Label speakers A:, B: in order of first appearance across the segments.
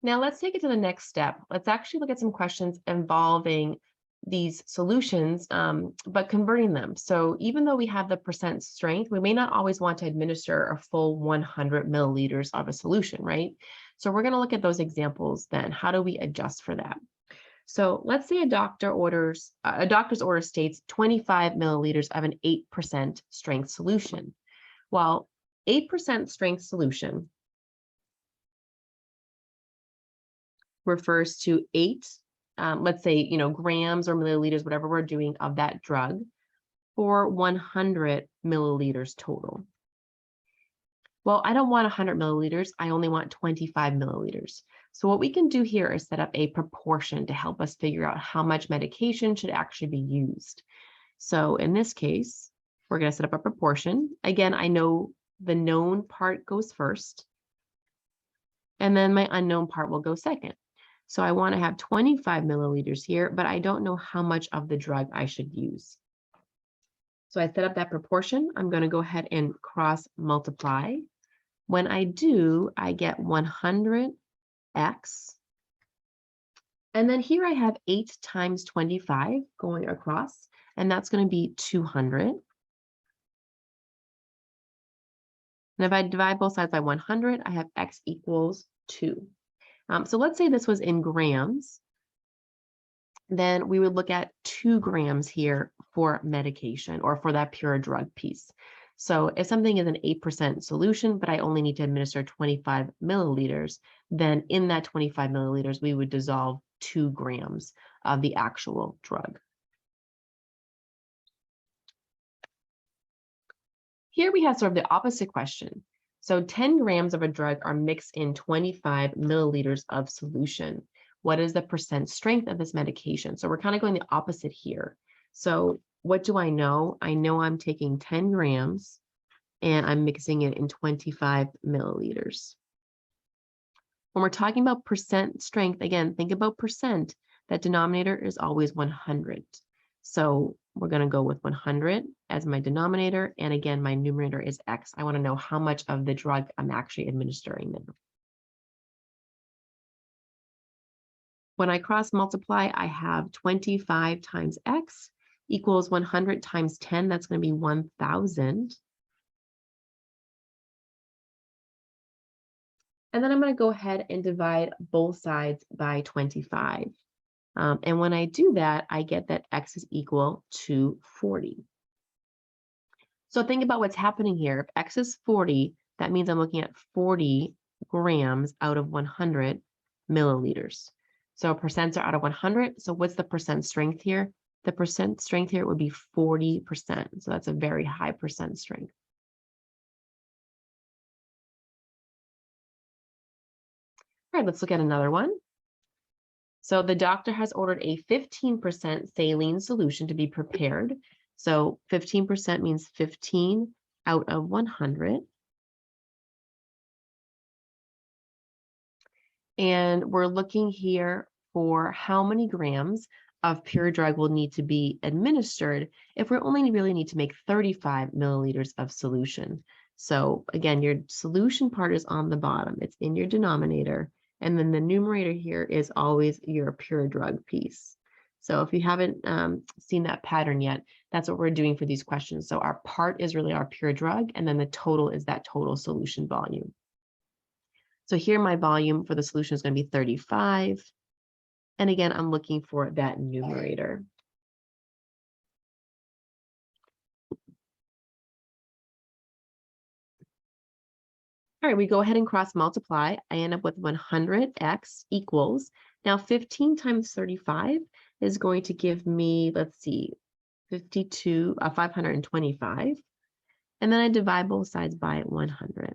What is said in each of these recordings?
A: Now let's take it to the next step. Let's actually look at some questions involving these solutions, but converting them. So even though we have the percent strength, we may not always want to administer a full 100 milliliters of a solution, right? So we're going to look at those examples then. How do we adjust for that? So let's say a doctor's order states 25 milliliters of an 8% strength solution. Well, 8% strength solution refers to 8, let's say, grams or milliliters, whatever we're doing of that drug for 100 milliliters total. Well, I don't want 100 milliliters. I only want 25 milliliters. So what we can do here is set up a proportion to help us figure out how much medication should actually be used. So in this case, we're going to set up a proportion. Again, I know the known part goes first, and then my unknown part will go second. So I want to have 25 milliliters here, but I don't know how much of the drug I should use. So I set up that proportion. I'm going to go ahead and cross multiply. When I do, I get 100x. And then here I have 8 times 25 going across, and that's going to be 200. And if I divide both sides by 100, I have x equals 2. So let's say this was in grams. Then we would look at 2 grams here for medication or for that pure drug piece. So if something is an 8% solution, but I only need to administer 25 milliliters, then in that 25 milliliters, we would dissolve 2 grams of the actual drug. Here we have sort of the opposite question. So 10 grams of a drug are mixed in 25 milliliters of solution. What is the percent strength of this medication? So we're kind of going the opposite here. So what do I know? I know I'm taking 10 grams and I'm mixing it in 25 milliliters. When we're talking about percent strength, again, think about percent. That denominator is always 100. So we're going to go with 100 as my denominator. And again, my numerator is X. I want to know how much of the drug I'm actually administering now. When I cross multiply, I have 25 times X equals 100 times 10. That's going to be 1,000. And then I'm going to go ahead and divide both sides by 25. And when I do that, I get that X is equal to 40. So think about what's happening here. If X is 40, that means I'm looking at 40 grams out of 100 milliliters. So percents are out of 100. So what's the percent strength here? The percent strength here would be 40%. So that's a very high percent strength. All right, let's look at another one. So the doctor has ordered a 15% saline solution to be prepared. So 15% means 15 out of 100. And we're looking here for how many grams of pure drug will need to be administered if we only really need to make 35 milliliters of solution. So again, your solution part is on the bottom. It's in your denominator. And then the numerator here is always your pure drug piece. So if you haven't seen that pattern yet, that's what we're doing for these questions. So our part is really our pure drug, and then the total is that total solution volume. So here my volume for the solution is going to be 35. And again, I'm looking for that numerator. All right, we go ahead and cross multiply. I end up with 100x equals. Now 15 times 35 is going to give me, let's see, 525. And then I divide both sides by 100.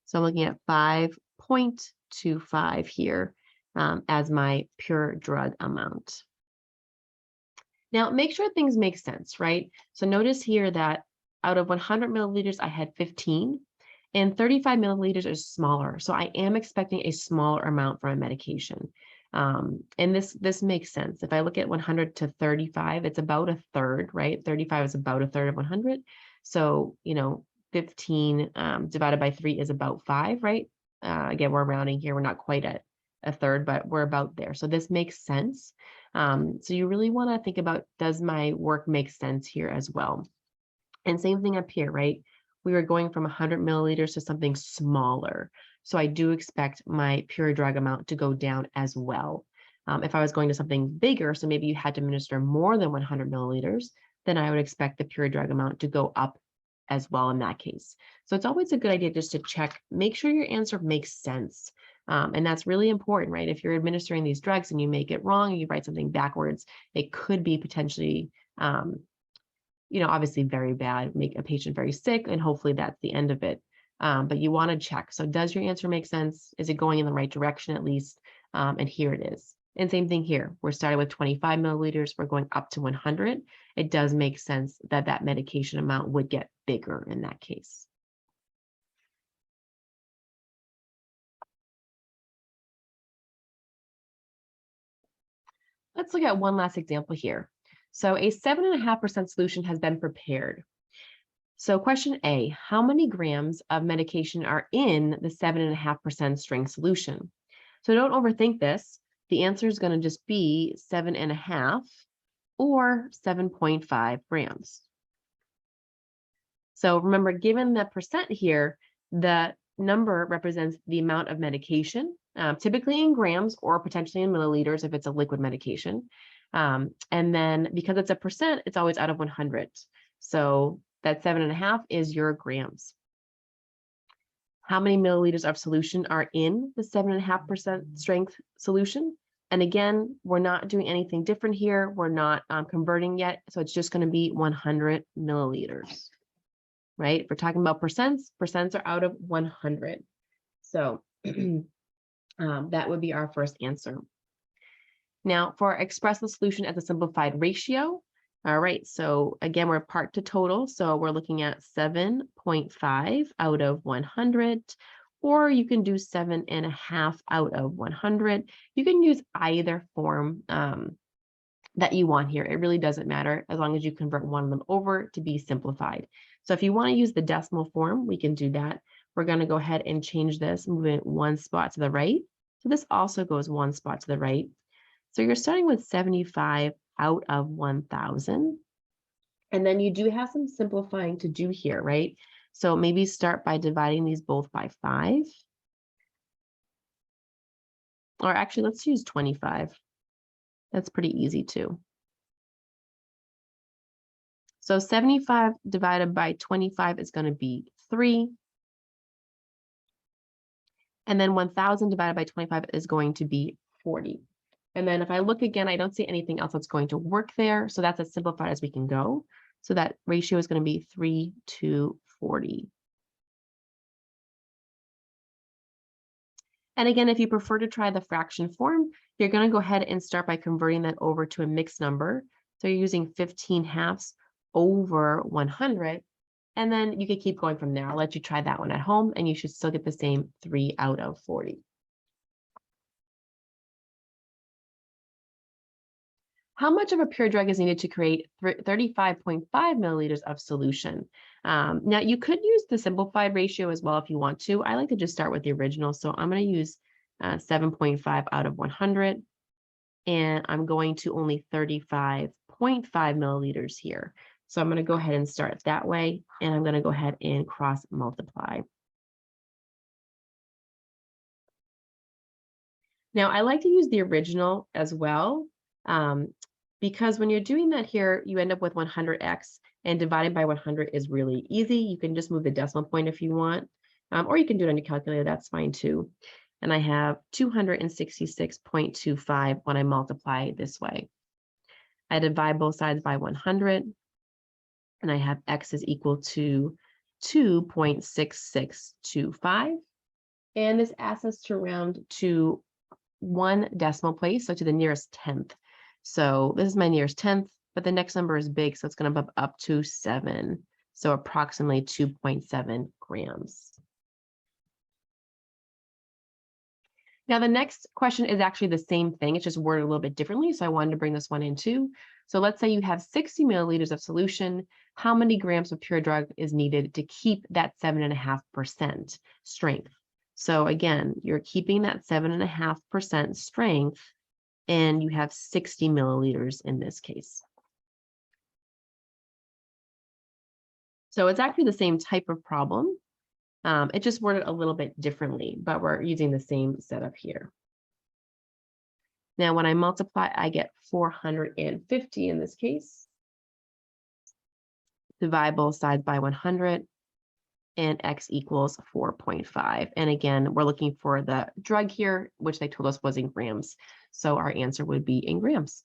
A: So I'm looking at 5.25 here as my pure drug amount. Now, make sure things make sense, right? So notice here that out of 100 milliliters, I had 15, and 35 milliliters is smaller. So I am expecting a smaller amount for my medication. And this makes sense. If I look at 100 to 35, it's about a third, right? 35 is about a third of 100. So, 15 divided by 3 is about 5, right? Again, we're rounding here. We're not quite at a third, but we're about there. So this makes sense. So you really want to think about, does my work make sense here as well? And same thing up here, right? We were going from 100 milliliters to something smaller. So I do expect my pure drug amount to go down as well. If I was going to something bigger, so maybe you had to administer more than 100 milliliters, then I would expect the pure drug amount to go up as well in that case. So it's always a good idea just to check, make sure your answer makes sense. And that's really important, right? If you're administering these drugs and you make it wrong, you write something backwards, it could be potentially, obviously very bad, make a patient very sick, and hopefully that's the end of it. But you want to check. So does your answer make sense? Is it going in the right direction at least? And here it is. And same thing here. We're starting with 25 milliliters. We're going up to 100. It does make sense that that medication amount would get bigger in that case. Let's look at one last example here. So a 7.5% solution has been prepared. So question A, how many grams of medication are in the 7.5% strength solution? So don't overthink this. The answer is going to just be 7.5 or 7.5 grams. So remember, given the percent here, the number represents the amount of medication, typically in grams or potentially in milliliters if it's a liquid medication. And then because it's a percent, it's always out of 100. So that 7.5 is your grams. How many milliliters of solution are in the 7.5% strength solution? And again, we're not doing anything different here. We're not converting yet. So it's just going to be 100 milliliters, right? If we're talking about percents are out of 100. So that would be our first answer. Now for express the solution as a simplified ratio. All right, so again, we're part to total. So we're looking at 7.5 out of 100, or you can do 7.5 out of 100. You can use either form that you want here. It really doesn't matter as long as you convert one of them over to be simplified. So if you want to use the decimal form, we can do that. We're going to go ahead and change this, move it one spot to the right. So this also goes one spot to the right. So you're starting with 75 out of 1,000. And then you do have some simplifying to do here, right? So maybe start by dividing these both by 5. Or actually, let's use 25. That's pretty easy too. So 75 divided by 25 is going to be 3. And then 1,000 divided by 25 is going to be 40. And then if I look again, I don't see anything else that's going to work there. So that's as simplified as we can go. So that ratio is going to be 3 to 40. And again, if you prefer to try the fraction form, you're going to go ahead and start by converting that over to a mixed number. So you're using 15 halves over 100. And then you can keep going from there. I'll let you try that one at home, and you should still get the same 3 out of 40. How much of a pure drug is needed to create 35.5 milliliters of solution? Now, you could use the simplified ratio as well if you want to. I like to just start with the original. So I'm going to use 7.5 out of 100. And I'm going to only 35.5 milliliters here. So I'm going to go ahead and start that way. And I'm going to go ahead and cross multiply. Now, I like to use the original as well. Because when you're doing that here, you end up with 100x, and dividing by 100 is really easy. You can just move the decimal point if you want, or you can do it on your calculator. That's fine too. And I have 266.25 when I multiply this way. I divide both sides by 100, and I have x is equal to 2.6625. And this asks us to round to one decimal place, so to the nearest tenth. So this is my nearest tenth, but the next number is big, so it's going to bump up to 7. So approximately 2.7 grams. Now, the next question is actually the same thing. It's just worded a little bit differently. So I wanted to bring this one in too. So let's say you have 60 milliliters of solution. How many grams of pure drug is needed to keep that 7.5% strength? So again, you're keeping that 7.5% strength, and you have 60 milliliters in this case. So it's actually the same type of problem. It just worded a little bit differently, but we're using the same setup here. Now, when I multiply, I get 450 in this case. Divide both sides by 100, and x equals 4.5. And again, we're looking for the drug here, which they told us was in grams. So our answer would be in grams.